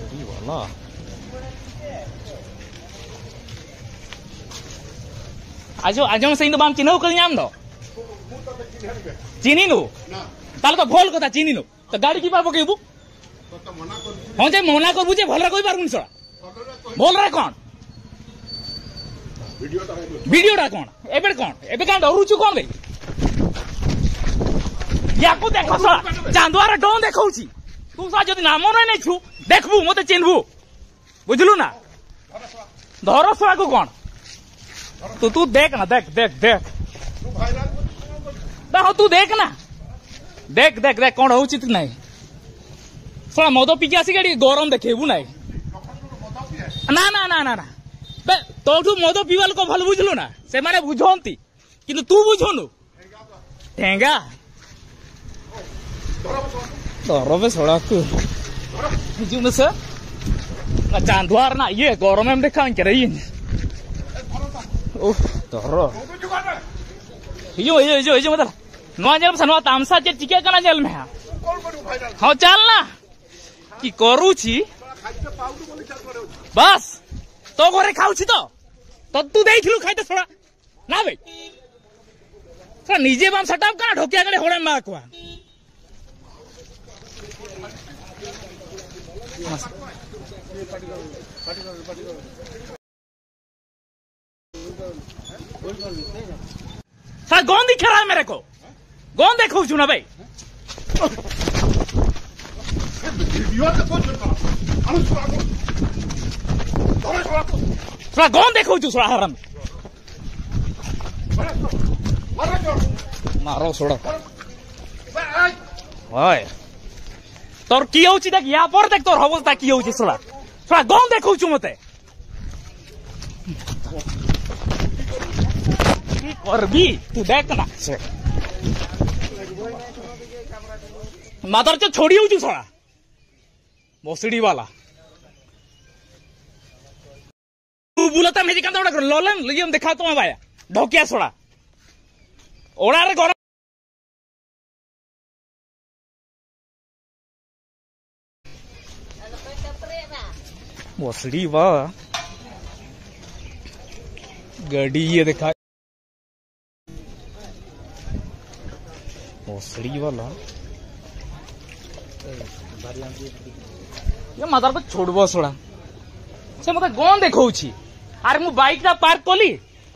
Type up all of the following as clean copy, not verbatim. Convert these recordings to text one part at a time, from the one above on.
ଭଲ आज आज हम सही बाम चिन्ह कर जाम दो चिनी नु ताल तो भल कथा चिनी नु तो गाड़ी की पार पकेबू हाँ जे मना करबू जे भलरा कहि पारबुनी सळा भलरा कोन वीडियोटा कोन एबे का डरुछु कोन बे याकू देखो सळा चांदुआर डों देखौची तू सा जदी नाम नै छु देखबू मते चिन्हबू बुझलु ना धर सळा को कोन तू देख ना देख देख देख तू देख ना देख देख देख कौन हो चित नहीं सला मद पिकी आसी गाड़ी गरम देखेबू ना ना ना ना ना ना तोठू मद पीवा लोक भल बुझलु ना से माने बुझंती किंतु तू बुझनु ठेंगा धरबे सड़ा तू जुन से चांदुआर ना ये गरम में देखा करे धर यो मतलब नुआ जेल से नुआ तामसा जे चिके कना जेल में हाँ चल ना कि करूची बस तो घरे खाऊची तो तू देखलु खाइते थोड़ा ना भाई थोड़ा निजे बाम सटाप कना ढोकिया गले होड़े मार को सर कौन दिख रहा है मेरे को कौन देखो चुना भाई थोड़ा कौन देखो चु थोड़ा हरम मारो छोड़ो ओए तोर की होची देख या पर देख तोर अवस्था की होची थोड़ा थोड़ा कौन देखो चु मते करबी तू देख ना मादर छोड़ी हो छोड़ा बसड़ी वाला तू बुलता मेजी कांदा ललन लियम देखा तो भाया ढोकिया छोड़ा ओड़ा रे गरम बसड़ी वाला गाड़ी ये देखा बसड़ी वाला ये मातार को छोड़बो सोड़ा से मते गन देखौछि अरे मु बाइक ता पार्क कली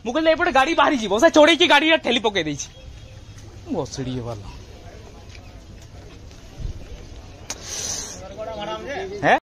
मु कहले एपटे गाड़ी बाहरी जीवो से छोड़ी की गाड़ी ठेली पके देछि बसड़ी वाला है।